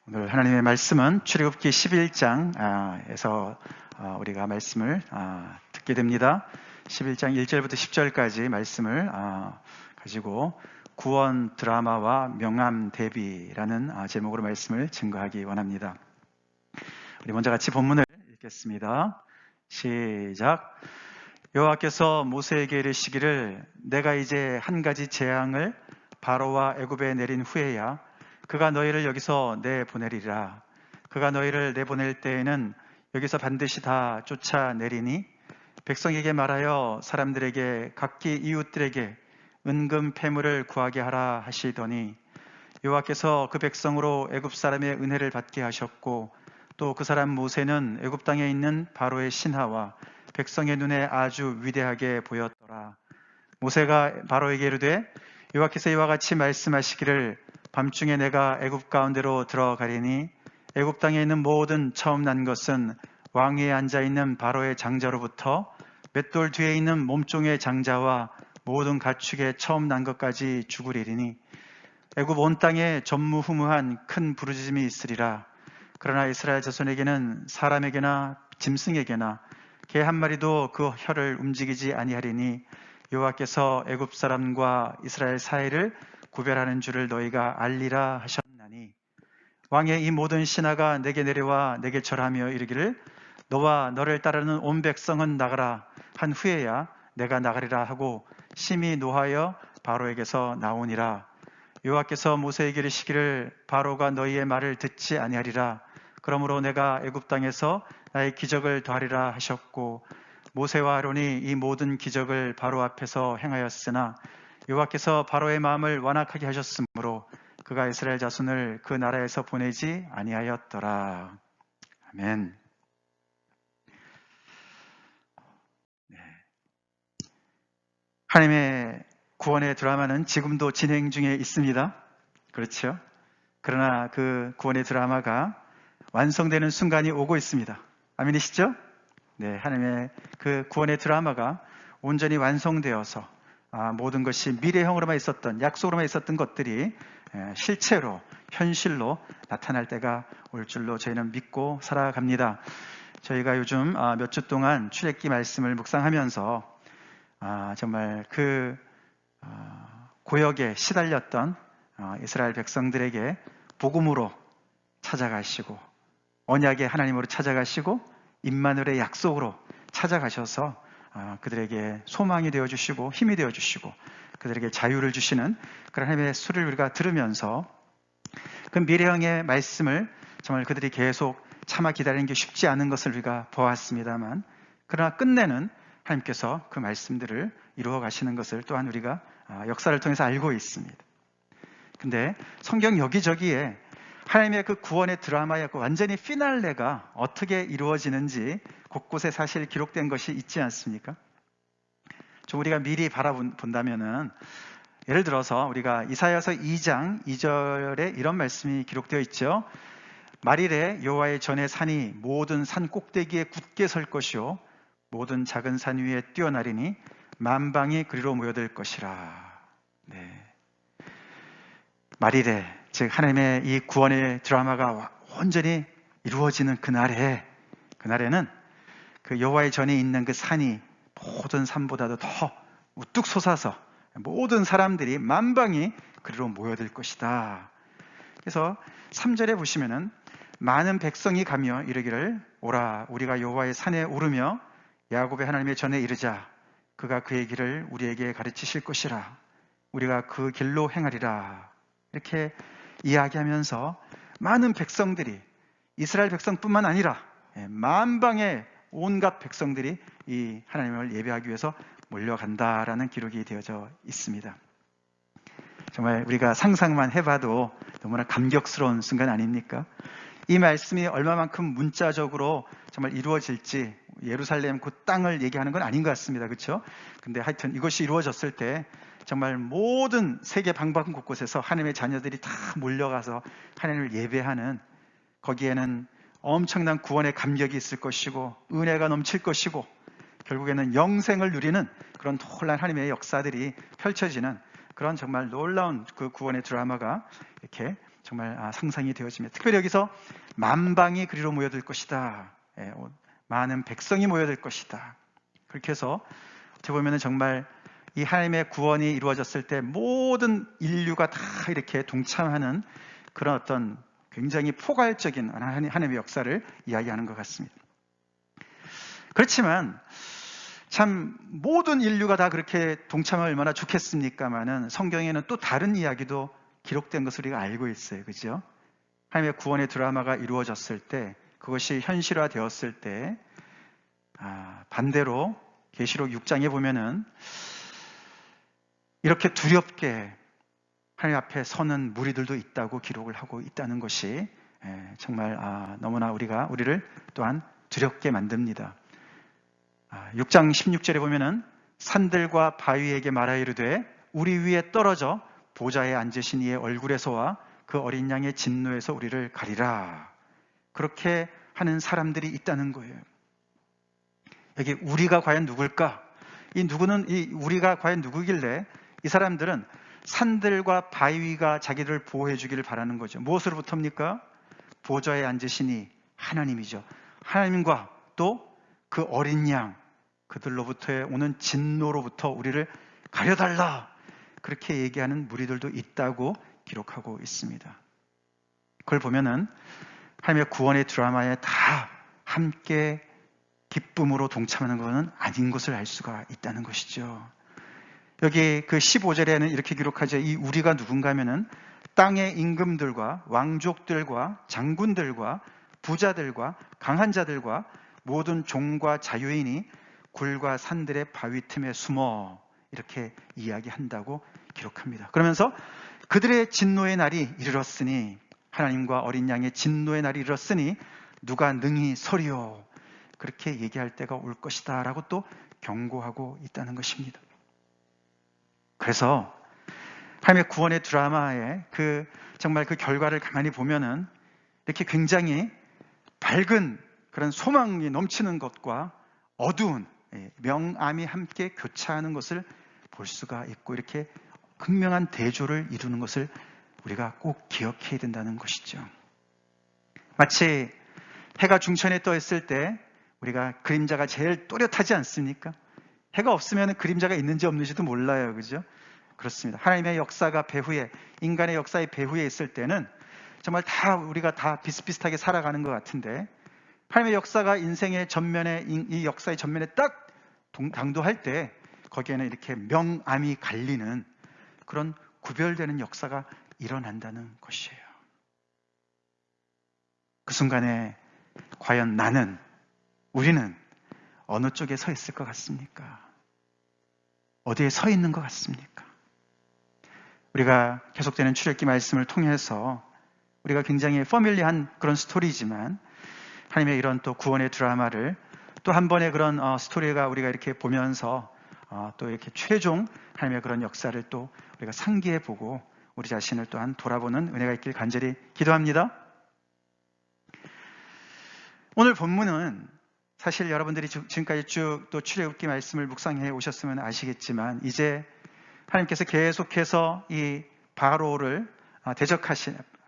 오늘 하나님의 말씀은 출애굽기 11장에서 우리가 말씀을 듣게 됩니다. 11장 1절부터 10절까지 말씀을 가지고 구원 드라마와 명암 대비라는 제목으로 말씀을 증거하기 원합니다. 우리 먼저 같이 본문을 읽겠습니다. 시작. 여호와께서 모세에게 이르시기를 내가 이제 한 가지 재앙을 바로와 애굽에 내린 후에야 그가 너희를 여기서 내보내리라. 그가 너희를 내보낼 때에는 여기서 반드시 다 쫓아내리니 백성에게 말하여 사람들에게 각기 이웃들에게 은금 패물을 구하게 하라 하시더니 여호와께서 그 백성으로 애굽 사람의 은혜를 받게 하셨고 또 그 사람 모세는 애굽 땅에 있는 바로의 신하와 백성의 눈에 아주 위대하게 보였더라. 모세가 바로에게 이르되 여호와께서 이와 같이 말씀하시기를 밤중에 내가 애굽 가운데로 들어가리니 애굽 땅에 있는 모든 처음 난 것은 왕위에 앉아있는 바로의 장자로부터 맷돌 뒤에 있는 몸종의 장자와 모든 가축의 처음 난 것까지 죽으리니 애굽 온 땅에 전무후무한 큰 부르짖음이 있으리라. 그러나 이스라엘 자손에게는 사람에게나 짐승에게나 개 한 마리도 그 혀를 움직이지 아니하리니 여호와께서 애굽 사람과 이스라엘 사이를 구별하는 줄을 너희가 알리라 하셨나니 왕의 이 모든 신하가 내게 내려와 내게 절하며 이르기를 너와 너를 따르는 온 백성은 나가라 한 후에야 내가 나가리라 하고 심히 노하여 바로에게서 나오니라. 여호와께서 모세에게 이르시기를 바로가 너희의 말을 듣지 아니하리라. 그러므로 내가 애굽 땅에서 나의 기적을 더하리라 하셨고 모세와 아론이 이 모든 기적을 바로 앞에서 행하였으나 여호와께서 바로의 마음을 완악하게 하셨으므로 그가 이스라엘 자손을 그 나라에서 보내지 아니하였더라. 아멘. 네. 하나님의 구원의 드라마는 지금도 진행 중에 있습니다. 그렇죠? 그러나 그 구원의 드라마가 완성되는 순간이 오고 있습니다. 아멘이시죠? 네, 하나님의 그 구원의 드라마가 온전히 완성되어서 모든 것이 미래형으로만 있었던, 약속으로만 있었던 것들이 실체로, 현실로 나타날 때가 올 줄로 저희는 믿고 살아갑니다. 저희가 요즘 몇 주 동안 출애굽기 말씀을 묵상하면서 정말 그 고역에 시달렸던 이스라엘 백성들에게 복음으로 찾아가시고 언약의 하나님으로 찾아가시고 임마누엘의 약속으로 찾아가셔서 그들에게 소망이 되어주시고 힘이 되어주시고 그들에게 자유를 주시는 그런 하나님의 소리를 우리가 들으면서 그 미래형의 말씀을 정말 그들이 계속 참아 기다리는 게 쉽지 않은 것을 우리가 보았습니다만 그러나 끝내는 하나님께서 그 말씀들을 이루어 가시는 것을 또한 우리가 역사를 통해서 알고 있습니다. 근데 성경 여기저기에 하나님의 그 구원의 드라마의 그 완전히 피날레가 어떻게 이루어지는지 곳곳에 사실 기록된 것이 있지 않습니까? 좀 우리가 미리 바라본다면은 예를 들어서 우리가 이사야서 2장 2절에 이런 말씀이 기록되어 있죠. 말일에 여호와의 전의 산이 모든 산 꼭대기에 굳게 설 것이요 모든 작은 산 위에 뛰어나리니 만방이 그리로 모여들 것이라. 네. 말일에 즉 하나님의 이 구원의 드라마가 온전히 이루어지는 그날에는 그 여호와의 전에 있는 그 산이 모든 산보다도 더 우뚝 솟아서 모든 사람들이 만방이 그리로 모여들 것이다. 그래서 3절에 보시면은 많은 백성이 가며 이르기를 오라 우리가 여호와의 산에 오르며 야곱의 하나님의 전에 이르자 그가 그의 길을 우리에게 가르치실 것이라 우리가 그 길로 행하리라. 이렇게 이야기하면서 많은 백성들이 이스라엘 백성뿐만 아니라 만방의 온갖 백성들이 이 하나님을 예배하기 위해서 몰려간다라는 기록이 되어져 있습니다. 정말 우리가 상상만 해봐도 너무나 감격스러운 순간 아닙니까? 이 말씀이 얼마만큼 문자적으로 정말 이루어질지 예루살렘 그 땅을 얘기하는 건 아닌 것 같습니다. 그렇죠? 근데 하여튼 이것이 이루어졌을 때 정말 모든 세계 방방곳곳에서 하나님의 자녀들이 다 몰려가서 하나님을 예배하는 거기에는 엄청난 구원의 감격이 있을 것이고 은혜가 넘칠 것이고 결국에는 영생을 누리는 그런 놀라운 하나님의 역사들이 펼쳐지는 그런 정말 놀라운 그 구원의 드라마가 이렇게 정말 상상이 되어집니다. 특별히 여기서 만방이 그리로 모여들 것이다. 많은 백성이 모여들 것이다. 그렇게 해서 어떻게 보면 정말 이 하나님의 구원이 이루어졌을 때 모든 인류가 다 이렇게 동참하는 그런 어떤 굉장히 포괄적인 하나님의 역사를 이야기하는 것 같습니다. 그렇지만 참 모든 인류가 다 그렇게 동참하면 얼마나 좋겠습니까마는 성경에는 또 다른 이야기도 기록된 것을 우리가 알고 있어요. 그죠? 하나님의 구원의 드라마가 이루어졌을 때, 그것이 현실화 되었을 때, 반대로 계시록 6장에 보면은 이렇게 두렵게 하나님 앞에 서는 무리들도 있다고 기록을 하고 있다는 것이 정말 너무나 우리를 또한 두렵게 만듭니다. 6장 16절에 보면은 산들과 바위에게 말하 이르되 우리 위에 떨어져 보좌에 앉으신 이의 얼굴에서와 그 어린 양의 진노에서 우리를 가리라. 그렇게 하는 사람들이 있다는 거예요. 여기 우리가 과연 누굴까? 이 우리가 과연 누구길래 이 사람들은 산들과 바위가 자기를 보호해 주기를 바라는 거죠. 무엇으로부터입니까? 보좌에 앉으시니 하나님이죠. 하나님과 또 그 어린 양, 그들로부터의 오는 진노로부터 우리를 가려달라. 그렇게 얘기하는 무리들도 있다고 기록하고 있습니다. 그걸 보면은 하나님의 구원의 드라마에 다 함께 기쁨으로 동참하는 것은 아닌 것을 알 수가 있다는 것이죠. 여기 그 15절에는 이렇게 기록하죠. 이 우리가 누군가 하면은 땅의 임금들과 왕족들과 장군들과 부자들과 강한 자들과 모든 종과 자유인이 굴과 산들의 바위 틈에 숨어 이렇게 이야기한다고 기록합니다. 그러면서 그들의 진노의 날이 이르렀으니 하나님과 어린 양의 진노의 날이 이르렀으니 누가 능히 서리요 그렇게 얘기할 때가 올 것이다 라고 또 경고하고 있다는 것입니다. 그래서 하나님의 구원의 드라마의 정말 그 결과를 가만히 보면은 이렇게 굉장히 밝은 그런 소망이 넘치는 것과 어두운 명암이 함께 교차하는 것을 볼 수가 있고 이렇게 극명한 대조를 이루는 것을 우리가 꼭 기억해야 된다는 것이죠. 마치 해가 중천에 떠 있을 때 우리가 그림자가 제일 또렷하지 않습니까? 해가 없으면 그림자가 있는지 없는지도 몰라요. 그죠? 그렇습니다. 하나님의 역사가 배후에, 인간의 역사의 배후에 있을 때는 정말 우리가 다 비슷비슷하게 살아가는 것 같은데 하나님의 역사가 인생의 전면에, 이 역사의 전면에 딱 당도할 때 거기에는 이렇게 명암이 갈리는 그런 구별되는 역사가 일어난다는 것이에요. 그 순간에 과연 우리는 어느 쪽에 서 있을 것 같습니까? 어디에 서 있는 것 같습니까? 우리가 계속되는 출애굽기 말씀을 통해서 우리가 굉장히 퍼밀리한 그런 스토리지만 하나님의 이런 또 구원의 드라마를 또 한 번의 그런 스토리가 우리가 이렇게 보면서 또 이렇게 최종 하나님의 그런 역사를 또 우리가 상기해 보고 우리 자신을 또한 돌아보는 은혜가 있길 간절히 기도합니다. 오늘 본문은 사실 여러분들이 지금까지 쭉 또 출애굽기 말씀을 묵상해 오셨으면 아시겠지만 이제 하나님께서 계속해서 이 바로를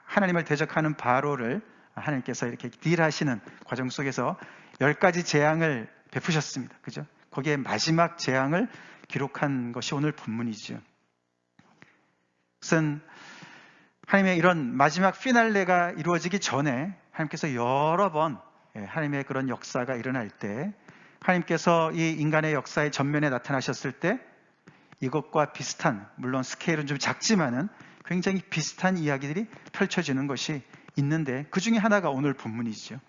하나님을 대적하는 바로를 하나님께서 이렇게 딜하시는 과정 속에서 10가지 재앙을 베푸셨습니다. 그죠? 거기에 마지막 재앙을 기록한 것이 오늘 본문이죠. 우선 하나님의 이런 마지막 피날레가 이루어지기 전에 하나님께서 여러 번 하나님의 그런 역사가 일어날 때 하나님께서 이 인간의 역사의 전면에 나타나셨을 때 이것과 비슷한, 물론 스케일은 좀 작지만은 굉장히 비슷한 이야기들이 펼쳐지는 것이 있는데 그 중에 하나가 오늘 본문이죠.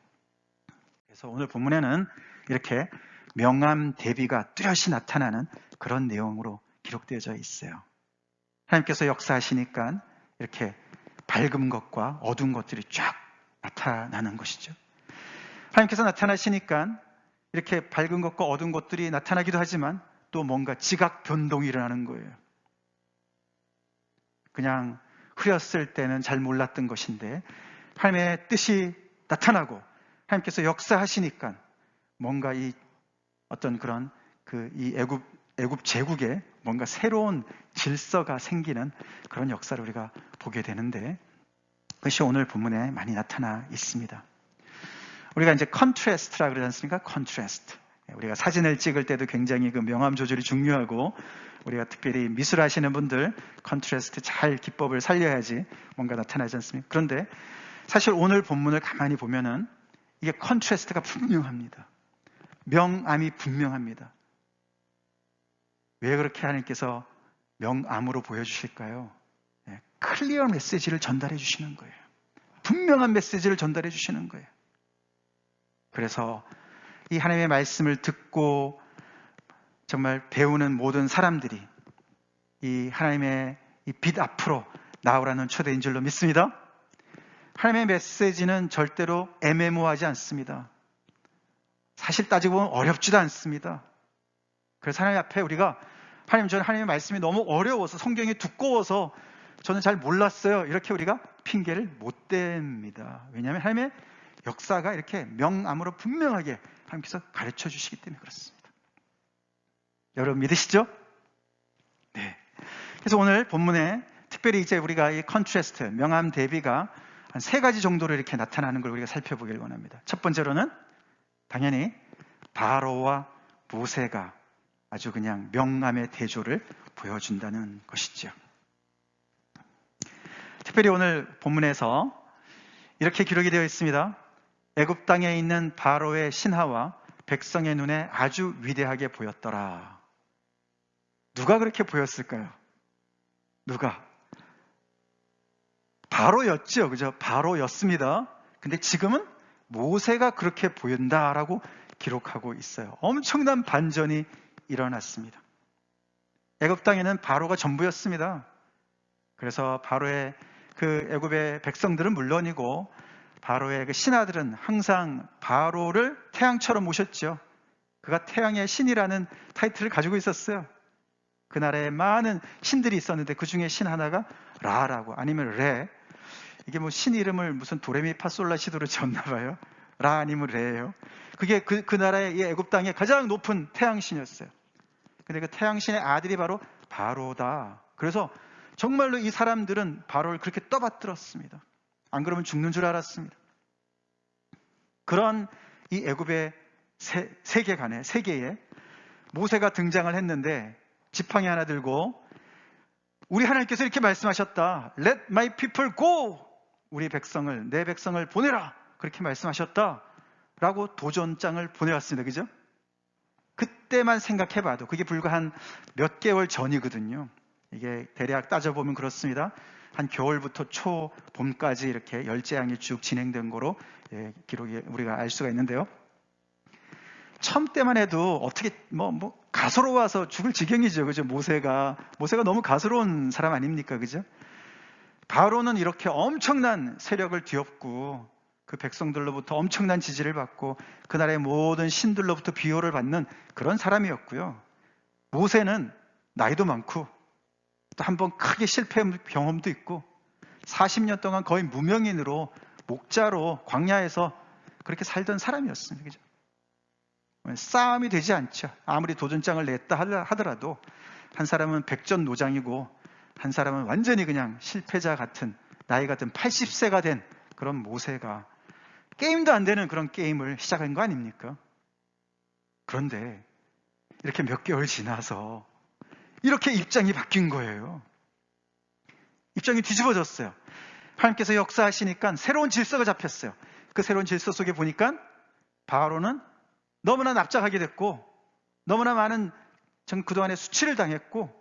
그래서 오늘 본문에는 이렇게 명암 대비가 뚜렷이 나타나는 그런 내용으로 기록되어져 있어요. 하나님께서 역사하시니까 이렇게 밝은 것과 어두운 것들이 쫙 나타나는 것이죠. 하나님께서 나타나시니까 이렇게 밝은 것과 어두운 것들이 나타나기도 하지만 또 뭔가 지각 변동이 일어나는 거예요. 그냥 흐렸을 때는 잘 몰랐던 것인데 하나님의 뜻이 나타나고 하나님께서 역사하시니까 뭔가 이 어떤 그런 이 애굽 제국에 뭔가 새로운 질서가 생기는 그런 역사를 우리가 보게 되는데 그것이 오늘 본문에 많이 나타나 있습니다. 우리가 이제 컨트래스트라 그러지 않습니까? 컨트래스트. 우리가 사진을 찍을 때도 굉장히 그 명암 조절이 중요하고, 우리가 특별히 미술 하시는 분들 컨트래스트 잘 기법을 살려야지 뭔가 나타나지 않습니까? 그런데 사실 오늘 본문을 가만히 보면은 이게 컨트래스트가 분명합니다. 명암이 분명합니다. 왜 그렇게 하나님께서 명암으로 보여주실까요? 클리어 메시지를 전달해 주시는 거예요. 분명한 메시지를 전달해 주시는 거예요. 그래서 이 하나님의 말씀을 듣고 정말 배우는 모든 사람들이 이 하나님의 이 빛 앞으로 나오라는 초대인 줄로 믿습니다. 하나님의 메시지는 절대로 애매모호하지 않습니다. 사실 따지고 보면 어렵지도 않습니다. 그래서 하나님 앞에 우리가 저는 하나님의 말씀이 너무 어려워서, 성경이 두꺼워서 저는 잘 몰랐어요, 이렇게 우리가 핑계를 못 댑니다. 왜냐하면 하나님의 역사가 이렇게 명암으로 분명하게 하나님께서 가르쳐 주시기 때문에 그렇습니다. 여러분 믿으시죠? 네. 그래서 오늘 본문에 특별히 이제 우리가 이 컨트래스트, 명암 대비가 한 3가지 정도로 이렇게 나타나는 걸 우리가 살펴보길 원합니다. 첫 번째로는 당연히 바로와 모세가 아주 그냥 명암의 대조를 보여준다는 것이죠. 특별히 오늘 본문에서 이렇게 기록이 되어 있습니다. 애굽 땅에 있는 바로의 신하와 백성의 눈에 아주 위대하게 보였더라. 누가 그렇게 보였을까요? 누가? 바로였죠. 그죠? 바로였습니다. 근데 지금은 모세가 그렇게 보인다라고 기록하고 있어요. 엄청난 반전이 일어났습니다. 애굽 땅에는 바로가 전부였습니다. 그래서 바로의 그 애굽의 백성들은 물론이고 바로의 그 신하들은 항상 바로를 태양처럼 모셨죠. 그가 태양의 신이라는 타이틀을 가지고 있었어요. 그 나라에 많은 신들이 있었는데 그 중에 신 하나가 라라고, 아니면 레. 이게 뭐 신 이름을 무슨 도레미파솔라시도로 지었나 봐요. 라 아니면 레예요. 그게 그 나라의 이 애굽 땅의 가장 높은 태양신이었어요. 근데 그 태양신의 아들이 바로 바로다. 그래서 정말로 이 사람들은 바로를 그렇게 떠받들었습니다. 안 그러면 죽는 줄 알았습니다. 그런 이 애굽의 세계에 모세가 등장을 했는데 지팡이 하나 들고, 우리 하나님께서 이렇게 말씀하셨다. Let my people go. 우리 백성을, 내 백성을 보내라. 그렇게 말씀하셨다. 라고 도전장을 보내왔습니다. 그죠? 그때만 생각해봐도 그게 불과 한 몇 개월 전이거든요. 이게 대략 따져보면 그렇습니다. 한 겨울부터 초봄까지 이렇게 열재앙이 쭉 진행된 거로 기록이 우리가 알 수가 있는데요. 처음 때만 해도 어떻게 가소로워서 죽을 지경이죠. 그죠? 모세가 너무 가소로운 사람 아닙니까? 그죠? 바로는 이렇게 엄청난 세력을 뒤엎고 그 백성들로부터 엄청난 지지를 받고 그 나라의 모든 신들로부터 비호를 받는 그런 사람이었고요. 모세는 나이도 많고 또 한 번 크게 실패한 경험도 있고 40년 동안 거의 무명인으로 목자로 광야에서 그렇게 살던 사람이었습니다. 그죠? 싸움이 되지 않죠. 아무리 도전장을 냈다 하더라도 한 사람은 백전노장이고 한 사람은 완전히 그냥 실패자 같은, 나이 같은 80세가 된 그런 모세가 게임도 안 되는 그런 게임을 시작한 거 아닙니까? 그런데 이렇게 몇 개월 지나서 이렇게 입장이 바뀐 거예요. 입장이 뒤집어졌어요. 하나님께서 역사하시니까 새로운 질서가 잡혔어요. 그 새로운 질서 속에 보니까 바로는 너무나 납작하게 됐고 너무나 많은 그동안의 수치를 당했고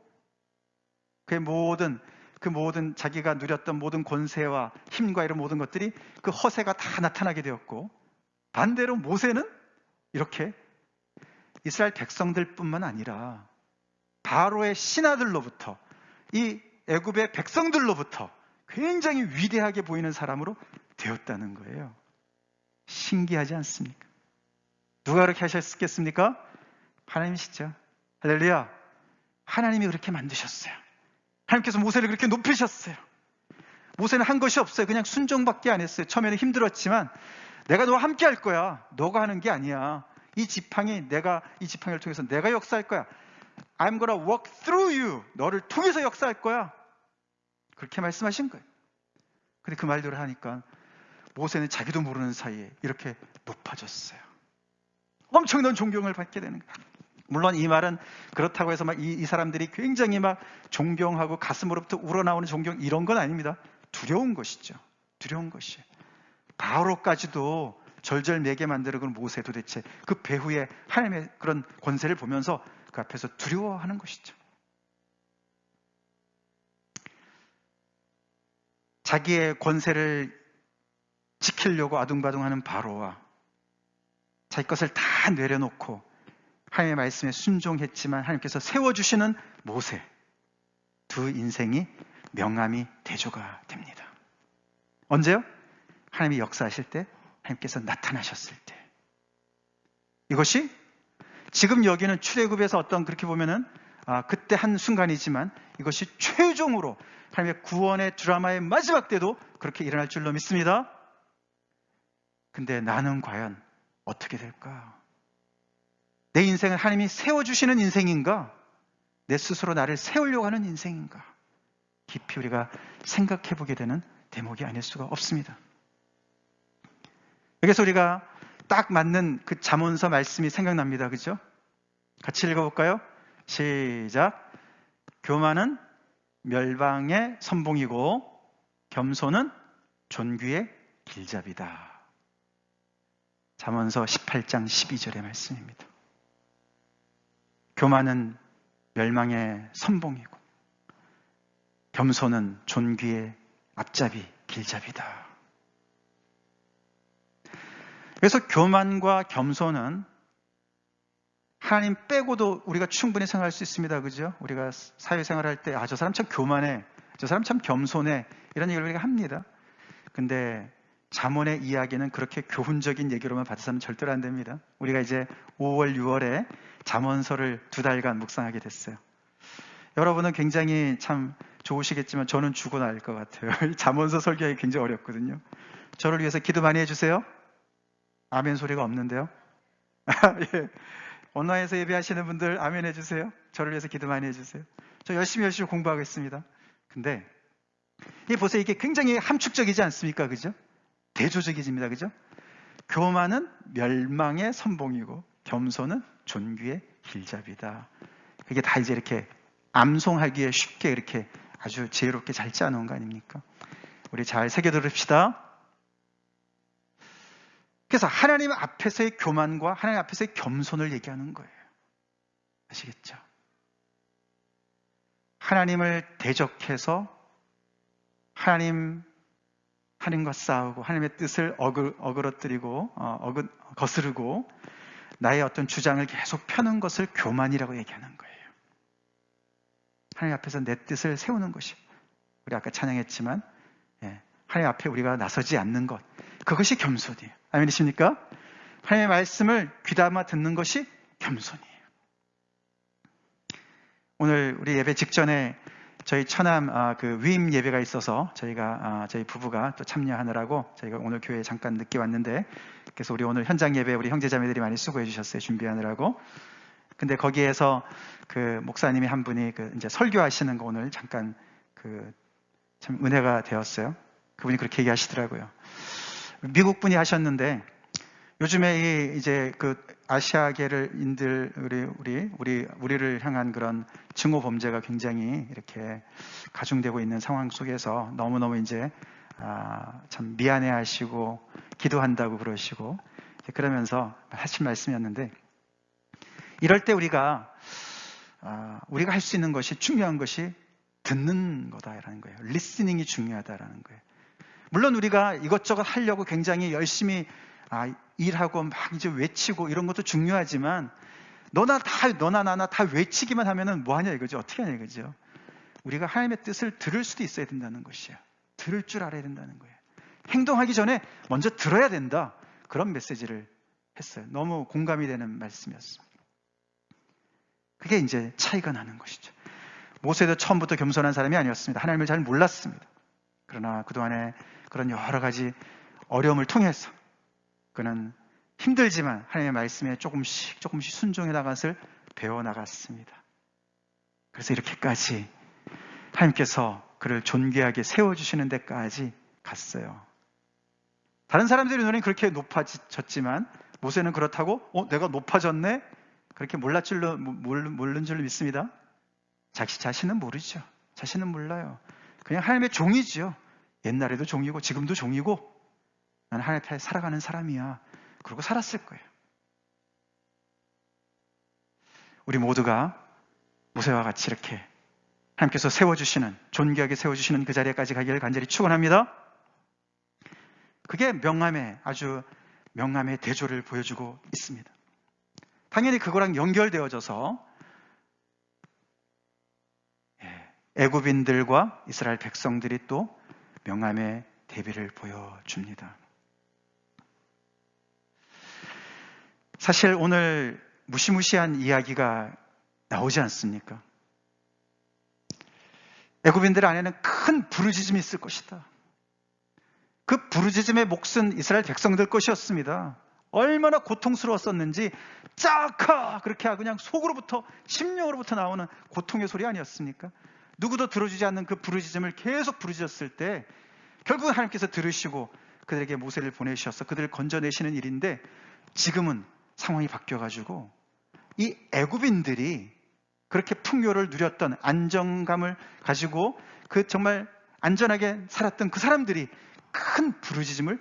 그 모든 자기가 누렸던 모든 권세와 힘과 이런 모든 것들이 그 허세가 다 나타나게 되었고, 반대로 모세는 이렇게 이스라엘 백성들뿐만 아니라 바로의 신하들로부터, 이 애굽의 백성들로부터 굉장히 위대하게 보이는 사람으로 되었다는 거예요. 신기하지 않습니까? 누가 그렇게 하셨겠습니까? 하나님이시죠. 할렐루야. 하나님이 그렇게 만드셨어요. 하나님께서 모세를 그렇게 높이셨어요. 모세는 한 것이 없어요. 그냥 순종밖에 안 했어요. 처음에는 힘들었지만 내가 너와 함께 할 거야. 너가 하는 게 아니야. 이 지팡이를 통해서 내가 역사할 거야. I'm gonna walk through you. 너를 통해서 역사할 거야. 그렇게 말씀하신 거예요. 근데 그 말대로 하니까 모세는 자기도 모르는 사이에 이렇게 높아졌어요. 엄청난 존경을 받게 되는 거예요. 물론 이 말은 그렇다고 해서 막 이 사람들이 굉장히 막 존경하고 가슴으로부터 우러나오는 존경 이런 건 아닙니다. 두려운 것이죠. 두려운 것이에요. 바로까지도 절절매게 만드는 그 모세 도대체 그 배후에 하나님의 그런 권세를 보면서 그 앞에서 두려워하는 것이죠. 자기의 권세를 지키려고 아둥바둥하는 바로와 자기 것을 다 내려놓고 하나님의 말씀에 순종했지만 하나님께서 세워주시는 모세, 두 인생이 명암이 대조가 됩니다. 언제요? 하나님이 역사하실 때, 하나님께서 나타나셨을 때. 이것이 지금 여기는 출애굽에서 어떤 그렇게 보면은 그때 한 순간이지만 이것이 최종으로 하나님의 구원의 드라마의 마지막 때도 그렇게 일어날 줄로 믿습니다. 근데 나는 과연 어떻게 될까? 내 인생은 하나님이 세워주시는 인생인가? 내 스스로 나를 세우려고 하는 인생인가? 깊이 우리가 생각해 보게 되는 대목이 아닐 수가 없습니다. 여기서 우리가 딱 맞는 그 잠언서 말씀이 생각납니다. 그죠? 같이 읽어볼까요? 시작. 교만은 멸망의 선봉이고 겸손은 존귀의 길잡이다. 잠언서 18장 12절의 말씀입니다. 교만은 멸망의 선봉이고 겸손은 존귀의 앞잡이, 길잡이다. 그래서 교만과 겸손은 하나님 빼고도 우리가 충분히 생각할 수 있습니다. 그죠? 우리가 사회생활할 때, 저 사람 참 교만해. 저 사람 참 겸손해. 이런 얘기를 우리가 합니다. 근데 잠언의 이야기는 그렇게 교훈적인 얘기로만 받아서는 절대로 안 됩니다. 우리가 이제 5월, 6월에 잠언서를 2달간 묵상하게 됐어요. 여러분은 굉장히 참 좋으시겠지만 저는 죽고 날 것 같아요. 잠언서 설교하기 굉장히 어렵거든요. 저를 위해서 기도 많이 해주세요. 아멘 소리가 없는데요. 예. 온라인에서 예배하시는 분들 아멘 해주세요. 저를 위해서 기도 많이 해주세요. 저 열심히 공부하겠습니다. 근데 보세요. 이게 굉장히 함축적이지 않습니까? 그죠? 대조적이집니다. 그죠? 교만은 멸망의 선봉이고 겸손은 존귀의 길잡이다. 이게 다 이제 이렇게 암송하기에 쉽게 이렇게 아주 지혜롭게 잘 짜놓은 거 아닙니까? 우리 잘 새겨들읍시다. 그래서 하나님 앞에서의 교만과 하나님 앞에서의 겸손을 얘기하는 거예요. 아시겠죠? 하나님을 대적해서 하나님과 싸우고 하나님의 뜻을 어그러뜨리고 거스르고 나의 어떤 주장을 계속 펴는 것을 교만이라고 얘기하는 거예요. 하나님 앞에서 내 뜻을 세우는 것이, 우리 아까 찬양했지만 하나님 앞에 우리가 나서지 않는 것, 그것이 겸손이에요. 아멘이십니까? 하나님의 말씀을 귀담아 듣는 것이 겸손이에요. 오늘 우리 예배 직전에 저희 처남 그 위임 예배가 있어서 저희 부부가 또 참여하느라고 저희가 오늘 교회에 잠깐 늦게 왔는데, 그래서 우리 오늘 현장 예배 우리 형제자매들이 많이 수고해 주셨어요. 준비하느라고. 근데 거기에서 그 목사님이 한 분이 이제 설교하시는 거 오늘 잠깐 참 은혜가 되었어요. 그분이 그렇게 얘기하시더라고요. 미국 분이 하셨는데, 요즘에 이제 아시아계를 우리를 향한 그런 증오 범죄가 굉장히 이렇게 가중되고 있는 상황 속에서 너무너무 이제 참 미안해하시고 기도한다고 그러시고 그러면서 하신 말씀이었는데, 이럴 때 우리가 할 수 있는 것이, 중요한 것이 듣는 거다라는 거예요. 리스닝이 중요하다라는 거예요. 물론 우리가 이것저것 하려고 굉장히 열심히 일하고 막 이제 외치고 이런 것도 중요하지만, 너나 나나 다 외치기만 하면은 뭐 하냐 이거죠. 어떻게 하냐 이거죠. 우리가 하나님의 뜻을 들을 수도 있어야 된다는 것이야. 들을 줄 알아야 된다는 거예요. 행동하기 전에 먼저 들어야 된다. 그런 메시지를 했어요. 너무 공감이 되는 말씀이었습니다. 그게 이제 차이가 나는 것이죠. 모세도 처음부터 겸손한 사람이 아니었습니다. 하나님을 잘 몰랐습니다. 그러나 그동안에 그런 여러 가지 어려움을 통해서 그는 힘들지만 하나님의 말씀에 조금씩 순종해 나gat을 배워 나갔습니다. 그래서 이렇게까지 하나님께서 그를 존귀하게 세워주시는 데까지 갔어요. 다른 사람들의 눈엔 그렇게 높아졌지만 모세는 그렇다고 내가 높아졌네? 그렇게 모른 줄로 믿습니다. 자신은 모르죠. 자신은 몰라요. 그냥 하나님의 종이죠. 옛날에도 종이고 지금도 종이고 나는 하나님 앞에 살아가는 사람이야. 그러고 살았을 거예요. 우리 모두가 모세와 같이 이렇게 하나님께서 세워주시는, 존귀하게 세워주시는 그 자리에까지 가기를 간절히 축원합니다. 그게 아주 명함의 대조를 보여주고 있습니다. 당연히 그거랑 연결되어져서 애굽인들과 이스라엘 백성들이 또 명함의 대비를 보여줍니다. 사실 오늘 무시무시한 이야기가 나오지 않습니까? 애굽인들 안에는 큰 부르짖음이 있을 것이다. 그 부르짖음의 몫은 이스라엘 백성들 것이었습니다. 얼마나 고통스러웠었는지 짜카 그렇게 하고 그냥 속으로부터 심령으로부터 나오는 고통의 소리 아니었습니까? 누구도 들어주지 않는 그 부르짖음을 계속 부르짖었을 때 결국 하나님께서 들으시고 그들에게 모세를 보내주셔서 그들을 건져내시는 일인데 지금은 상황이 바뀌어가지고 이 애굽인들이 그렇게 풍요를 누렸던 안정감을 가지고 그 정말 안전하게 살았던 그 사람들이 큰 부르짖음을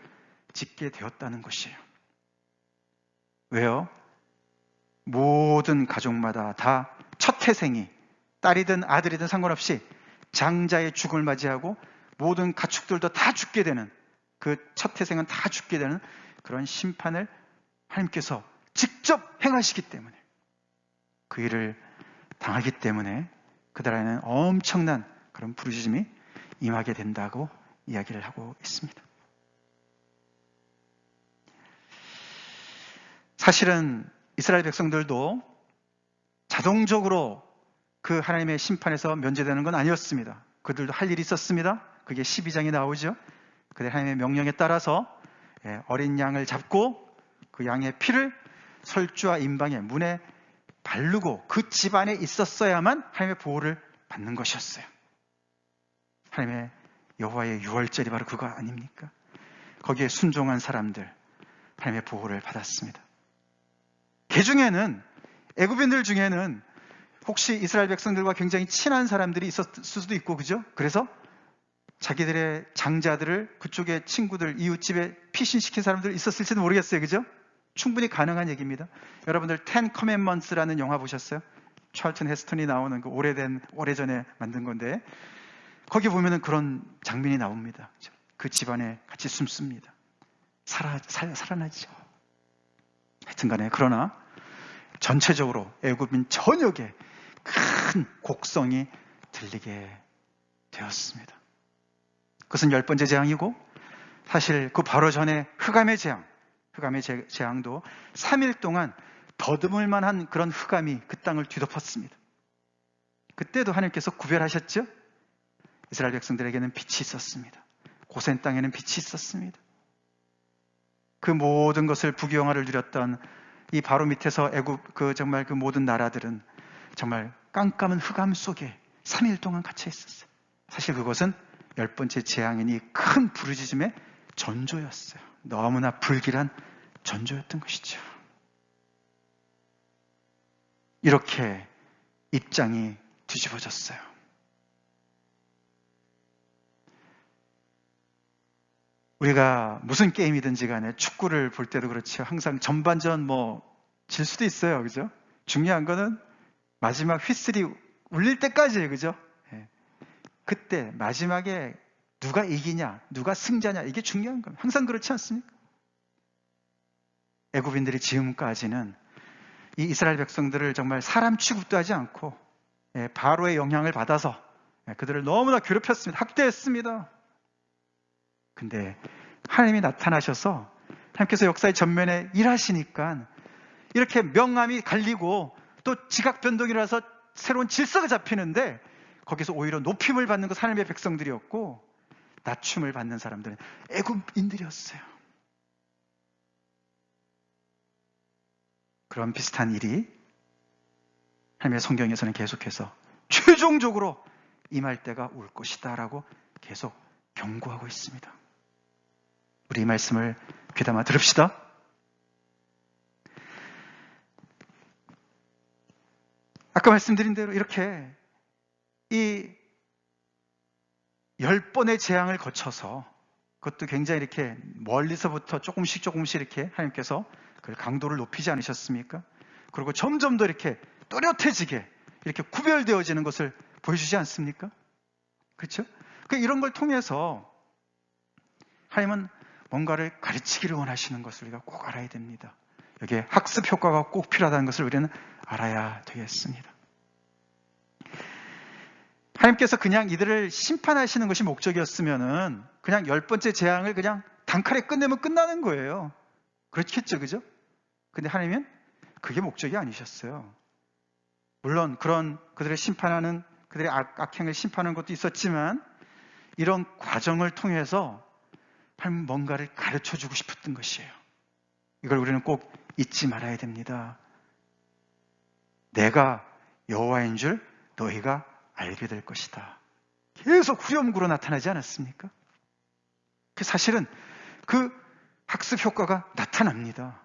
짓게 되었다는 것이에요. 왜요? 모든 가족마다 다 첫 태생이 딸이든 아들이든 상관없이 장자의 죽음을 맞이하고 모든 가축들도 다 죽게 되는 그 첫 태생은 다 죽게 되는 그런 심판을 하나님께서 직접 행하시기 때문에 그 일을 당하기 때문에 그들 안에는 엄청난 그런 부르짖음이 임하게 된다고 이야기를 하고 있습니다. 사실은 이스라엘 백성들도 자동적으로 그 하나님의 심판에서 면제되는 건 아니었습니다. 그들도 할 일이 있었습니다. 그게 12장에 나오죠. 그들 하나님의 명령에 따라서 어린 양을 잡고 그 양의 피를 설주와 임방의 문에 바르고 그 집안에 있었어야만 하나님의 보호를 받는 것이었어요. 하나님의 여호와의 유월절이 바로 그거 아닙니까? 거기에 순종한 사람들 하나님의 보호를 받았습니다. 그 중에는 애굽인들 중에는 혹시 이스라엘 백성들과 굉장히 친한 사람들이 있었을 수도 있고 그죠? 그래서 자기들의 장자들을 그쪽의 친구들, 이웃집에 피신시킨 사람들 있었을지도 모르겠어요. 그죠? 충분히 가능한 얘기입니다. 여러분들 Ten Commandments라는 영화 보셨어요? 찰튼 헤스턴이 나오는 그 오래전에 만든 건데 거기 보면은 그런 장면이 나옵니다. 그 집안에 같이 숨습니다. 살아나죠. 하여튼간에 그러나 전체적으로 애굽인 전역에 큰 곡성이 들리게 되었습니다. 그것은 10번째 재앙이고 사실 그 바로 전에 흑암의 재앙도 3일 동안 더듬을 만한 그런 흑암이 그 땅을 뒤덮었습니다. 그때도 하나님께서 구별하셨죠? 이스라엘 백성들에게는 빛이 있었습니다. 고센 땅에는 빛이 있었습니다. 그 모든 것을 부귀영화를 누렸던 이 바로 밑에서 애굽 정말 그 모든 나라들은 정말 깜깜한 흑암 속에 3일 동안 갇혀 있었어요. 사실 그것은 10번째 재앙이니 큰 부르짖음의 전조였어요. 너무나 불길한 전조였던 것이죠. 이렇게 입장이 뒤집어졌어요. 우리가 무슨 게임이든지 간에 축구를 볼 때도 그렇죠. 항상 전반전 질 수도 있어요. 그죠? 중요한 거는 마지막 휘슬이 울릴 때까지예요. 그죠? 그때 마지막에 누가 이기냐, 누가 승자냐 이게 중요한 겁니다. 항상 그렇지 않습니까? 애굽인들이 지금까지는 이 이스라엘 백성들을 정말 사람 취급도 하지 않고 바로의 영향을 받아서 그들을 너무나 괴롭혔습니다. 학대했습니다. 근데 하나님이 나타나셔서 하나님께서 역사의 전면에 일하시니까 이렇게 명암이 갈리고 또 지각 변동이라서 새로운 질서가 잡히는데 거기서 오히려 높임을 받는 것 하나님의 백성들이었고 낮춤을 받는 사람들은 애굽인들이었어요. 그런 비슷한 일이 하나님의 성경에서는 계속해서 최종적으로 임할 때가 올 것이다 라고 계속 경고하고 있습니다. 우리 이 말씀을 귀담아 들읍시다. 아까 말씀드린 대로 이렇게 이 10번의 재앙을 거쳐서, 그것도 굉장히 이렇게 멀리서부터 조금씩 이렇게 하나님께서 그 강도를 높이지 않으셨습니까? 그리고 점점 더 이렇게 또렷해지게 이렇게 구별되어지는 것을 보여주지 않습니까? 그렇죠? 이런 걸 통해서 하나님은 뭔가를 가르치기를 원하시는 것을 우리가 꼭 알아야 됩니다. 여기에 학습 효과가 꼭 필요하다는 것을 우리는 알아야 되겠습니다. 하나님께서 그냥 이들을 심판하시는 것이 목적이었으면은 그냥 10번째 재앙을 그냥 단칼에 끝내면 끝나는 거예요. 그렇겠죠, 그죠? 근데 하나님은 그게 목적이 아니셨어요. 물론 그런 그들의 심판하는, 그들의 악행을 심판하는 것도 있었지만, 이런 과정을 통해서 하나님 뭔가를 가르쳐 주고 싶었던 것이에요. 이걸 우리는 꼭 잊지 말아야 됩니다. 내가 여호와인 줄 너희가 알게 될 것이다. 계속 후렴구로 나타나지 않았습니까? 사실은 그 학습 효과가 나타납니다.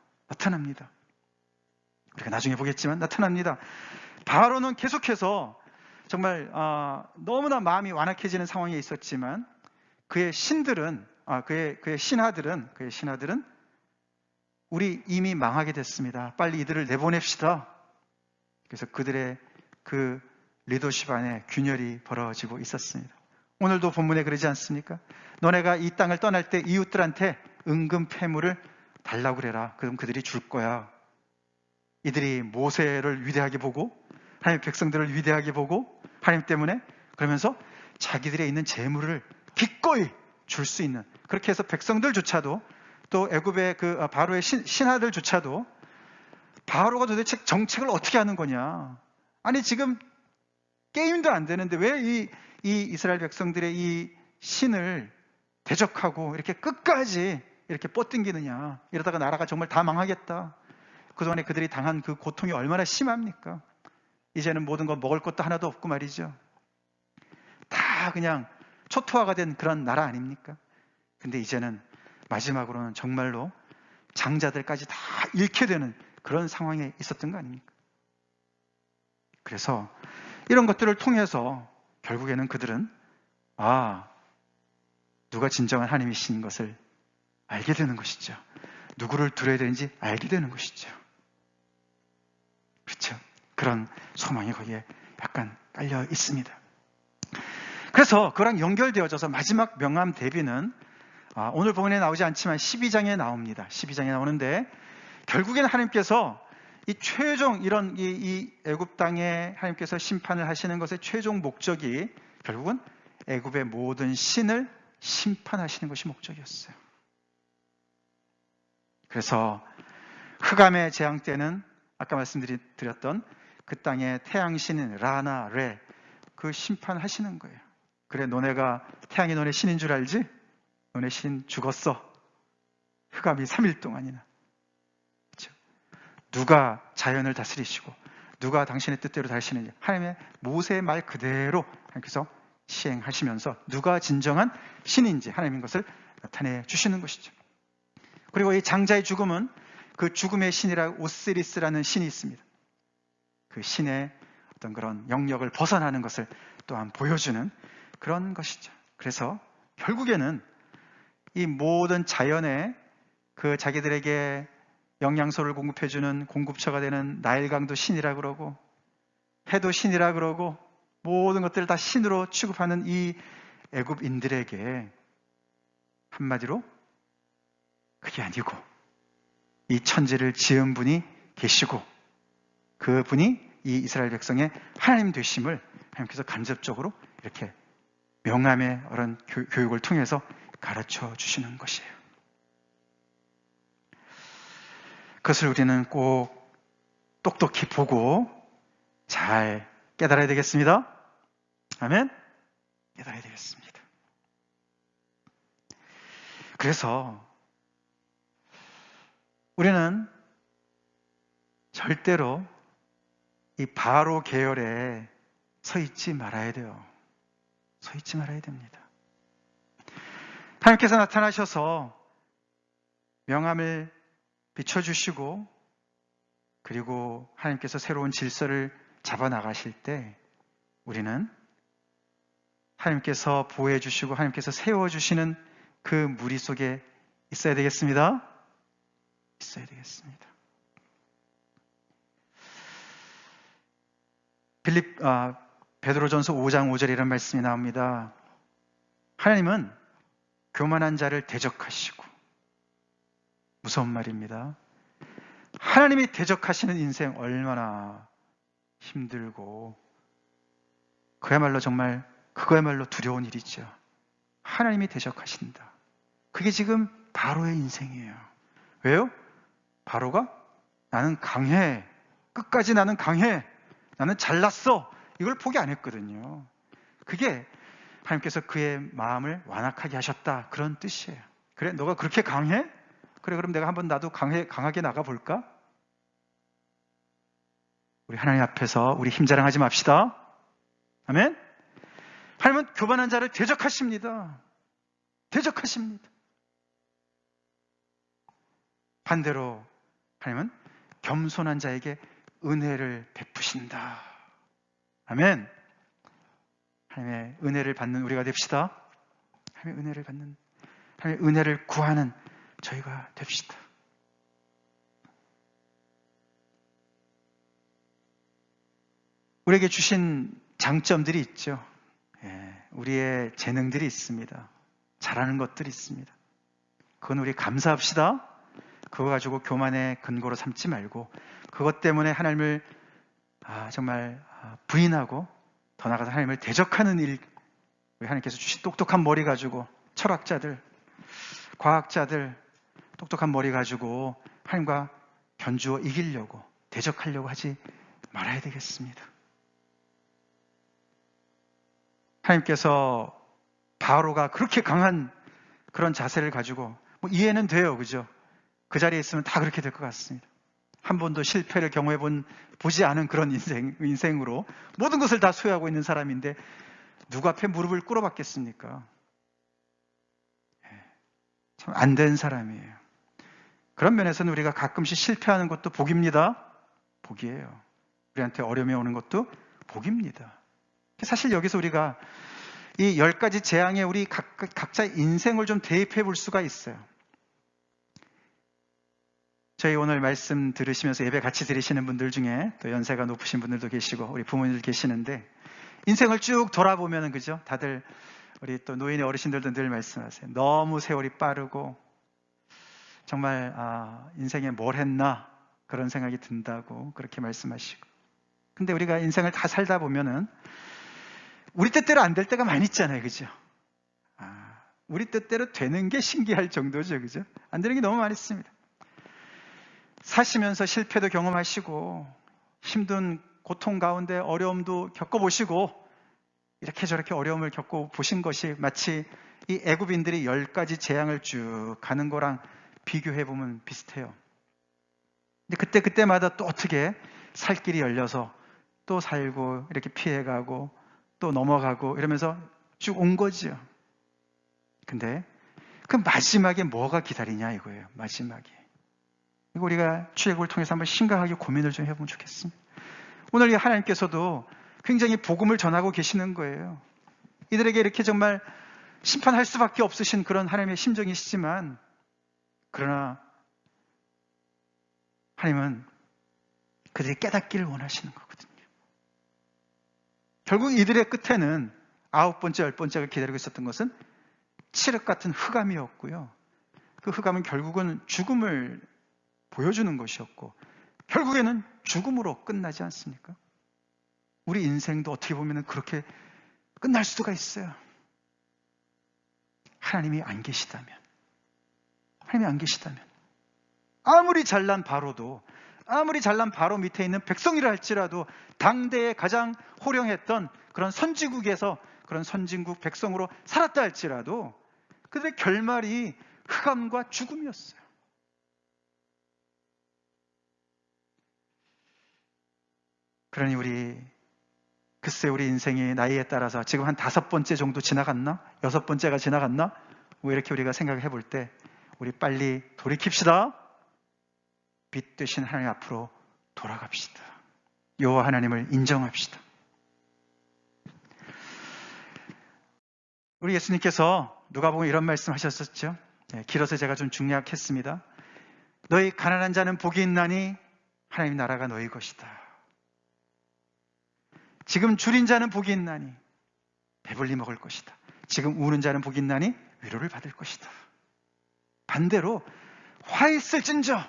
우리가 나중에 보겠지만 나타납니다. 바로는 계속해서 정말 너무나 마음이 완악해지는 상황에 있었지만, 그의 신하들은 우리 이미 망하게 됐습니다. 빨리 이들을 내보냅시다. 그래서 그들의 그 리더십 안에 균열이 벌어지고 있었습니다. 오늘도 본문에 그러지 않습니까? 너네가 이 땅을 떠날 때 이웃들한테 은금 패물을 달라고 그래라. 그럼 그들이 줄 거야. 이들이 모세를 위대하게 보고, 하나님 백성들을 위대하게 보고, 하나님 때문에 그러면서 자기들의 있는 재물을 기꺼이 줄 수 있는, 그렇게 해서 백성들조차도, 또 애굽의 그 바로의 신하들조차도 바로가 도대체 정책을 어떻게 하는 거냐, 아니 지금 게임도 안 되는데 왜 이 이스라엘 백성들의 이 신을 대적하고 이렇게 끝까지 이렇게 뻗당기느냐, 이러다가 나라가 정말 다 망하겠다. 그동안에 그들이 당한 그 고통이 얼마나 심합니까? 이제는 모든 거 먹을 것도 하나도 없고 말이죠. 다 그냥 초토화가 된 그런 나라 아닙니까? 근데 이제는 마지막으로는 정말로 장자들까지 다 잃게 되는 그런 상황에 있었던 거 아닙니까? 그래서 이런 것들을 통해서 결국에는 그들은 누가 진정한 하나님이신 것을 알게 되는 것이죠. 누구를 들어야 되는지 알게 되는 것이죠. 그렇죠? 그런 소망이 거기에 약간 깔려 있습니다. 그래서 그랑 연결되어져서 마지막 명함 대비는 오늘 본문에 나오지 않지만 12장에 나옵니다. 12장에 나오는데, 결국에는 하나님께서 이 최종 이런 이 애굽 땅에 하나님께서 심판을 하시는 것의 최종 목적이 결국은 애굽의 모든 신을 심판하시는 것이 목적이었어요. 그래서 흑암의 재앙 때는 아까 말씀드렸던 그 땅의 태양신인 라나, 레, 그 심판하시는 거예요. 그래, 너네가 태양이 너네 신인 줄 알지? 너네 신 죽었어. 흑암이 3일 동안이나. 그렇죠? 누가 자연을 다스리시고 누가 당신의 뜻대로 다스리느냐, 하나님의 모세의 말 그대로 하나님께서 시행하시면서 누가 진정한 신인지 하나님인 것을 나타내 주시는 것이죠. 그리고 이 장자의 죽음은 그 죽음의 신이라 오시리스라는 신이 있습니다. 그 신의 어떤 그런 영역을 벗어나는 것을 또한 보여주는 그런 것이죠. 그래서 결국에는 이 모든 자연의 그 자기들에게 영양소를 공급해주는 공급처가 되는 나일강도 신이라 그러고, 해도 신이라 그러고, 모든 것들을 다 신으로 취급하는 이 애굽인들에게 한마디로 그게 아니고 이 천지를 지은 분이 계시고, 그 분이 이 이스라엘 백성의 하나님 되심을 하나님께서 간접적으로 이렇게 명함의 그런 교육을 통해서 가르쳐 주시는 것이에요. 그것을 우리는 꼭 똑똑히 보고 잘 깨달아야 되겠습니다. 아멘? 깨달아야 되겠습니다. 그래서 우리는 절대로 이 바로 계열에 서 있지 말아야 돼요. 서 있지 말아야 됩니다. 하나님께서 나타나셔서 명암을 비춰주시고 그리고 하나님께서 새로운 질서를 잡아나가실 때 우리는 하나님께서 보호해 주시고 하나님께서 세워주시는 그 무리 속에 있어야 되겠습니다. 있어야 되겠습니다. 베드로전서 5장 5절이라는 말씀이 나옵니다. 하나님은 교만한 자를 대적하시고, 무서운 말입니다. 하나님이 대적하시는 인생 얼마나 힘들고 그야말로 두려운 일이죠. 하나님이 대적하신다. 그게 지금 바로의 인생이에요. 왜요? 바로가 나는 강해, 끝까지 나는 강해, 나는 잘났어, 이걸 포기 안 했거든요. 그게 하나님께서 그의 마음을 완악하게 하셨다, 그런 뜻이에요. 그래, 너가 그렇게 강해? 그래, 그럼 내가 한번 나도 강하게 나가볼까? 우리 하나님 앞에서 우리 힘 자랑하지 맙시다. 아멘? 하나님은 교만한 자를 대적하십니다. 대적하십니다. 반대로 하나님은 겸손한 자에게 은혜를 베푸신다. 아멘. 하나님의 은혜를 받는 우리가 됩시다. 하나님의 은혜를 받는, 하나님의 은혜를 구하는 저희가 됩시다. 우리에게 주신 장점들이 있죠. 우리의 재능들이 있습니다. 잘하는 것들이 있습니다. 그건 우리 감사합시다. 그거 가지고 교만의 근거로 삼지 말고 그것 때문에 하나님을 정말 부인하고 더 나아가서 하나님을 대적하는 일, 우리 하나님께서 주신 똑똑한 머리 가지고 철학자들, 과학자들 똑똑한 머리 가지고 하나님과 견주어 이기려고 대적하려고 하지 말아야 되겠습니다. 하나님께서 바로가 그렇게 강한 그런 자세를 가지고 이해는 돼요. 그죠? 그 자리에 있으면 다 그렇게 될 것 같습니다. 한 번도 실패를 보지 않은 그런 인생으로 모든 것을 다 소유하고 있는 사람인데 누구 앞에 무릎을 꿇어봤겠습니까? 참 안 된 사람이에요. 그런 면에서는 우리가 가끔씩 실패하는 것도 복입니다. 복이에요. 우리한테 어려움이 오는 것도 복입니다. 사실 여기서 우리가 이 10가지 재앙에 우리 각자의 인생을 좀 대입해 볼 수가 있어요. 저희 오늘 말씀 들으시면서 예배 같이 드리시는 분들 중에 또 연세가 높으신 분들도 계시고 우리 부모님들 계시는데 인생을 쭉 돌아보면 그죠? 다들 우리 또 노인의 어르신들도 늘 말씀하세요. 너무 세월이 빠르고 정말 인생에 뭘 했나 그런 생각이 든다고 그렇게 말씀하시고, 근데 우리가 인생을 다 살다 보면은 우리 뜻대로 안 될 때가 많이 있잖아요. 그죠? 우리 뜻대로 되는 게 신기할 정도죠. 그죠? 안 되는 게 너무 많이 있습니다. 사시면서 실패도 경험하시고 힘든 고통 가운데 어려움도 겪어보시고 이렇게 저렇게 어려움을 겪어보신 것이 마치 이 애굽인들이 10가지 재앙을 쭉 가는 거랑 비교해보면 비슷해요. 근데 그때마다 또 어떻게 살 길이 열려서 또 살고 이렇게 피해가고 또 넘어가고 이러면서 쭉 온 거죠. 근데 그 마지막에 뭐가 기다리냐 이거예요. 마지막에. 이거 우리가 출애굽을 통해서 한번 심각하게 고민을 좀 해보면 좋겠습니다. 오늘 이 하나님께서도 굉장히 복음을 전하고 계시는 거예요. 이들에게 이렇게 정말 심판할 수밖에 없으신 그런 하나님의 심정이시지만, 그러나 하나님은 그들이 깨닫기를 원하시는 거거든요. 결국 이들의 끝에는 9번째, 10번째가 기다리고 있었던 것은 칠흑 같은 흑암이었고요. 그 흑암은 결국은 죽음을 보여주는 것이었고 결국에는 죽음으로 끝나지 않습니까? 우리 인생도 어떻게 보면 그렇게 끝날 수가 있어요. 하나님이 안 계시다면, 아무리 잘난 바로도, 아무리 잘난 바로 밑에 있는 백성이라 할지라도 당대에 가장 호령했던 그런 선지국에서 그런 선진국 백성으로 살았다 할지라도 그들의 결말이 흑암과 죽음이었어요. 그러니 글쎄 우리 인생이 나이에 따라서 지금 한 5번째 정도 지나갔나? 6번째가 지나갔나? 뭐 이렇게 우리가 생각을 해볼 때 우리 빨리 돌이킵시다. 빛 되신 하나님 앞으로 돌아갑시다. 여호와 하나님을 인정합시다. 우리 예수님께서 누가복음 이런 말씀 하셨었죠. 길어서 제가 좀 중략했습니다. 너희 가난한 자는 복이 있나니 하나님 나라가 너희 것이다. 지금 줄인 자는 복이 있나니 배불리 먹을 것이다. 지금 우는 자는 복이 있나니 위로를 받을 것이다. 반대로 화 있을진저,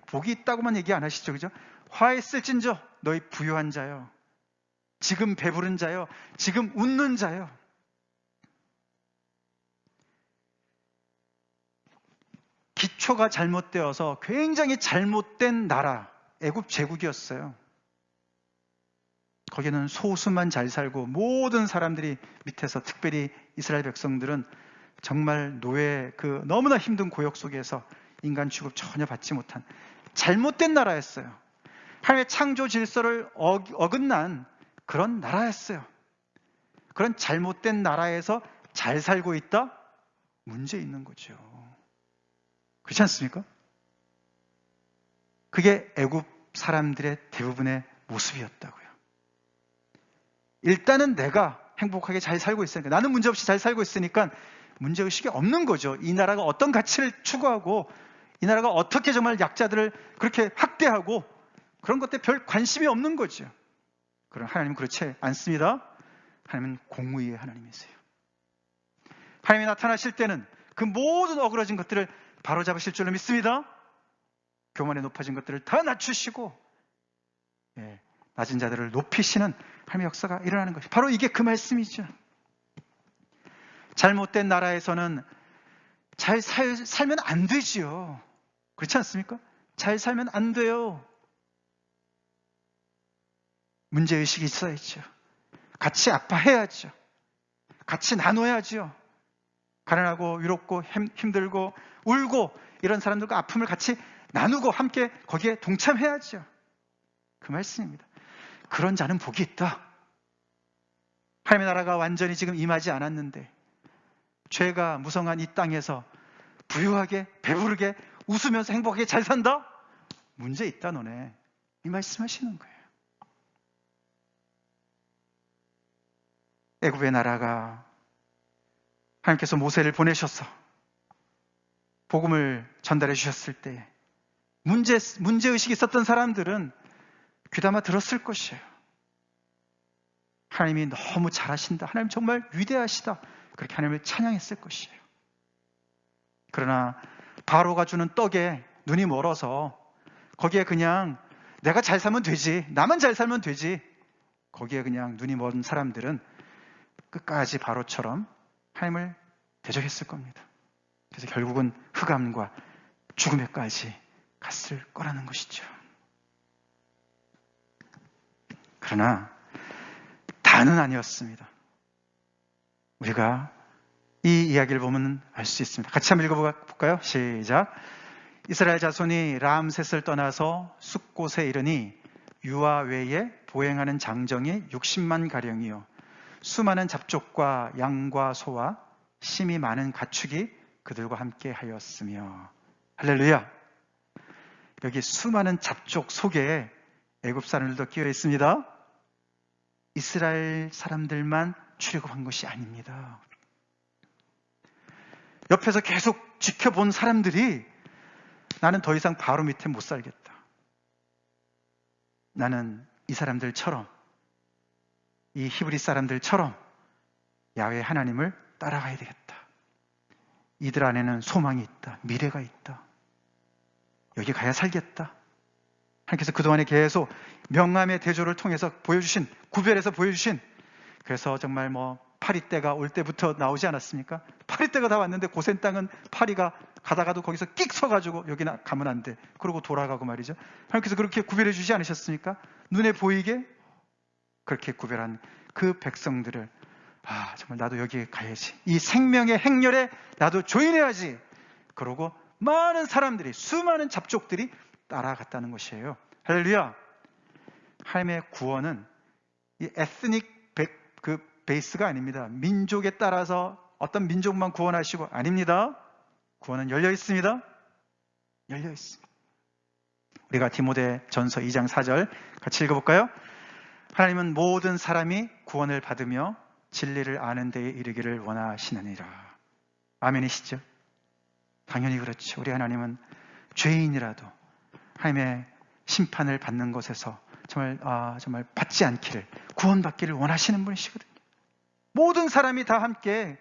복이 있다고만 얘기 안 하시죠, 그죠? 화 있을진저 너희 부유한 자요, 지금 배부른 자요, 지금 웃는 자요. 기초가 잘못되어서 굉장히 잘못된 나라, 애굽 제국이었어요. 거기는 소수만 잘 살고 모든 사람들이 밑에서, 특별히 이스라엘 백성들은 정말 노예, 그 너무나 힘든 고역 속에서 인간 취급 전혀 받지 못한 잘못된 나라였어요. 하나님의 창조 질서를 어긋난 그런 나라였어요. 그런 잘못된 나라에서 잘 살고 있다? 문제 있는 거죠. 그렇지 않습니까? 그게 애굽 사람들의 대부분의 모습이었다고요. 일단은 내가 행복하게 잘 살고 있으니까, 나는 문제없이 잘 살고 있으니까 문제의식이 없는 거죠. 이 나라가 어떤 가치를 추구하고, 이 나라가 어떻게 정말 약자들을 그렇게 학대하고, 그런 것들에 별 관심이 없는 거죠. 그럼 하나님은 그렇지 않습니다. 하나님은 공의의 하나님이세요. 하나님이 나타나실 때는 그 모든 어그러진 것들을 바로잡으실 줄로 믿습니다. 교만에 높아진 것들을 다 낮추시고, 낮은 자들을 높이시는 하나님의 역사가 일어나는 것이 바로 이게 그 말씀이죠. 잘못된 나라에서는 잘 살면 안 되지요. 그렇지 않습니까? 잘 살면 안 돼요. 문제의식이 있어야죠. 같이 아파해야죠. 같이 나눠야죠. 가난하고 위롭고 힘들고 울고 이런 사람들과 아픔을 같이 나누고 함께 거기에 동참해야죠. 그 말씀입니다. 그런 자는 복이 있다. 하나님의 나라가 완전히 지금 임하지 않았는데 죄가 무성한 이 땅에서 부유하게 배부르게 웃으면서 행복하게 잘 산다? 문제 있다 너네. 이 말씀하시는 거예요. 애굽의 나라가 하나님께서 모세를 보내셔서 복음을 전달해 주셨을 때 문제의식이 있었던 사람들은 귀담아 들었을 것이에요. 하나님이 너무 잘하신다. 하나님 정말 위대하시다. 그렇게 하나님을 찬양했을 것이에요. 그러나 바로가 주는 떡에 눈이 멀어서 거기에 그냥 내가 잘 살면 되지, 나만 잘 살면 되지, 거기에 그냥 눈이 먼 사람들은 끝까지 바로처럼 하나님을 대적했을 겁니다. 그래서 결국은 흑암과 죽음에까지 갔을 거라는 것이죠. 그러나 다는 아니었습니다. 우리가 이 이야기를 보면 알 수 있습니다. 같이 한번 읽어볼까요? 시작. 이스라엘 자손이 람셋을 떠나서 숫곳에 이르니 유아 외에 보행하는 장정이 60만 가량이요 수많은 잡족과 양과 소와 심이 많은 가축이 그들과 함께 하였으며. 할렐루야. 여기 수많은 잡족 속에 애굽 사람들도 끼어 있습니다. 이스라엘 사람들만 출애굽한 것이 아닙니다. 옆에서 계속 지켜본 사람들이 나는 더 이상 바로 밑에 못 살겠다. 나는 이 사람들처럼, 이 히브리 사람들처럼 야훼 하나님을 따라가야 되겠다. 이들 안에는 소망이 있다. 미래가 있다. 여기 가야 살겠다. 하나님께서 그동안에 계속 명함의 대조를 통해서 보여주신, 구별해서 보여주신, 그래서 정말 파리 때가 올 때부터 나오지 않았습니까? 파리 때가 다 왔는데 고센 땅은 파리가 가다가도 거기서 끽 서가지고 여기 가면 안 돼. 그러고 돌아가고 말이죠. 하나님께서 그렇게 구별해 주지 않으셨습니까? 눈에 보이게 그렇게 구별한 그 백성들을 정말 나도 여기에 가야지. 이 생명의 행렬에 나도 조인해야지. 그러고 많은 사람들이, 수많은 잡족들이 따라갔다는 것이에요. 할렐루야. 하나님의 구원은 이 에스닉 베이스가 아닙니다. 민족에 따라서 어떤 민족만 구원하시고 아닙니다. 구원은 열려 있습니다. 열려 있습니다. 우리가 디모데전서 2장 4절 같이 읽어볼까요? 하나님은 모든 사람이 구원을 받으며 진리를 아는 데에 이르기를 원하시느니라. 아멘이시죠? 당연히 그렇죠. 우리 하나님은 죄인이라도 하나님의 심판을 받는 것에서 정말 받지 않기를, 구원받기를 원하시는 분이시거든요. 모든 사람이 다 함께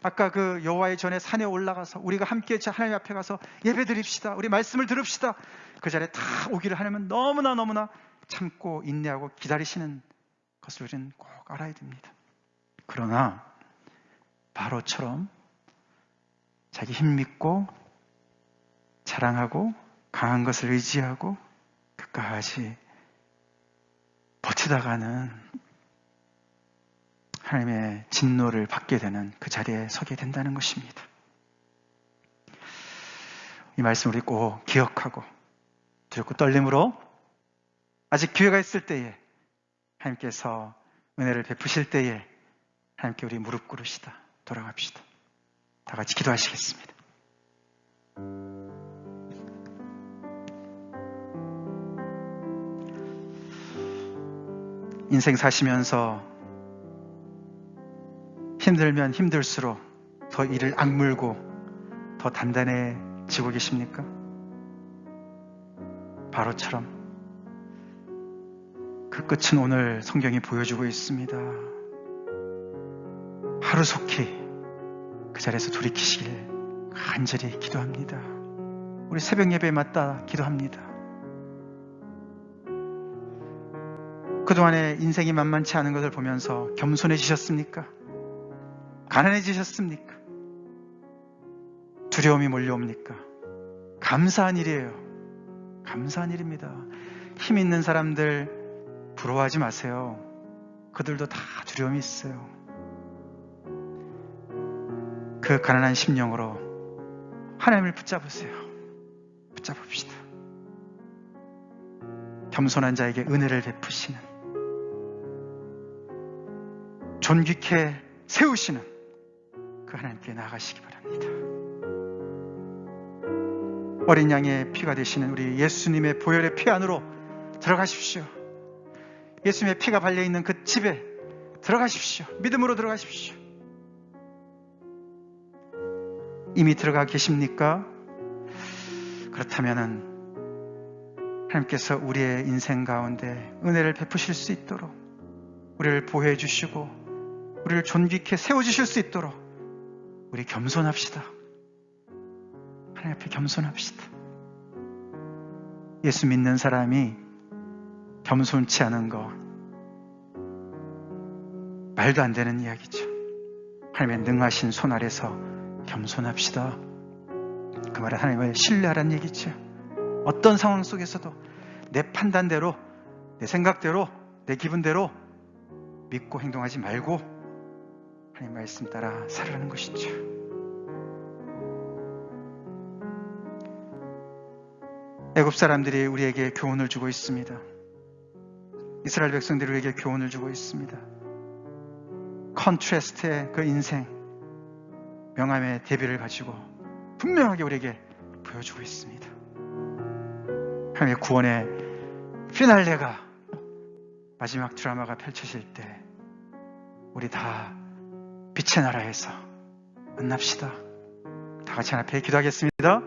아까 그 여호와의 전에 산에 올라가서 우리가 함께 하나님 앞에 가서 예배드립시다. 우리 말씀을 들읍시다. 그 자리에 다 오기를 하나님은 너무나 참고 인내하고 기다리시는 것을 우리는 꼭 알아야 됩니다. 그러나 바로처럼 자기 힘 믿고 자랑하고 강한 것을 의지하고 끝까지 버티다가는 하나님의 진노를 받게 되는 그 자리에 서게 된다는 것입니다. 이 말씀 우리 꼭 기억하고 두렵고 떨림으로 아직 기회가 있을 때에 하나님께서 은혜를 베푸실 때에 하나님께 우리 무릎 꿇으시다 돌아갑시다. 다 같이 기도하시겠습니다. 인생 사시면서 힘들면 힘들수록 더 이를 악물고 더 단단해지고 계십니까? 바로처럼 그 끝은 오늘 성경이 보여주고 있습니다. 하루속히 그 자리에서 돌이키시길 간절히 기도합니다. 우리 새벽 예배에 맞다 기도합니다. 그동안에 인생이 만만치 않은 것을 보면서 겸손해지셨습니까? 가난해지셨습니까? 두려움이 몰려옵니까? 감사한 일이에요. 감사한 일입니다. 힘 있는 사람들 부러워하지 마세요. 그들도 다 두려움이 있어요. 그 가난한 심령으로 하나님을 붙잡으세요. 붙잡읍시다. 겸손한 자에게 은혜를 베푸시는, 존귀케 세우시는 그 하나님께 나아가시기 바랍니다. 어린 양의 피가 되시는 우리 예수님의 보혈의 피 안으로 들어가십시오. 예수님의 피가 발려있는 그 집에 들어가십시오. 믿음으로 들어가십시오. 이미 들어가 계십니까? 그렇다면은 하나님께서 우리의 인생 가운데 은혜를 베푸실 수 있도록 우리를 보호해 주시고 우리를 존귀케 세워주실 수 있도록 우리 겸손합시다. 하나님 앞에 겸손합시다. 예수 믿는 사람이 겸손치 않은 거 말도 안 되는 이야기죠. 하나님의 능하신 손 아래서 겸손합시다. 그 말은 하나님을 신뢰하라는 얘기죠. 어떤 상황 속에서도 내 판단대로, 내 생각대로, 내 기분대로 믿고 행동하지 말고 하나님 말씀 따라 살아가는 것이죠. 애굽 사람들이 우리에게 교훈을 주고 있습니다. 이스라엘 백성들이 우리에게 교훈을 주고 있습니다. 컨트레스트의 그 인생, 명함의 대비를 가지고 분명하게 우리에게 보여주고 있습니다. 하나님의 구원의 피날레가, 마지막 드라마가 펼쳐질 때 우리 다 빛의 나라에서 만납시다. 다 같이 하나 앞에 기도하겠습니다.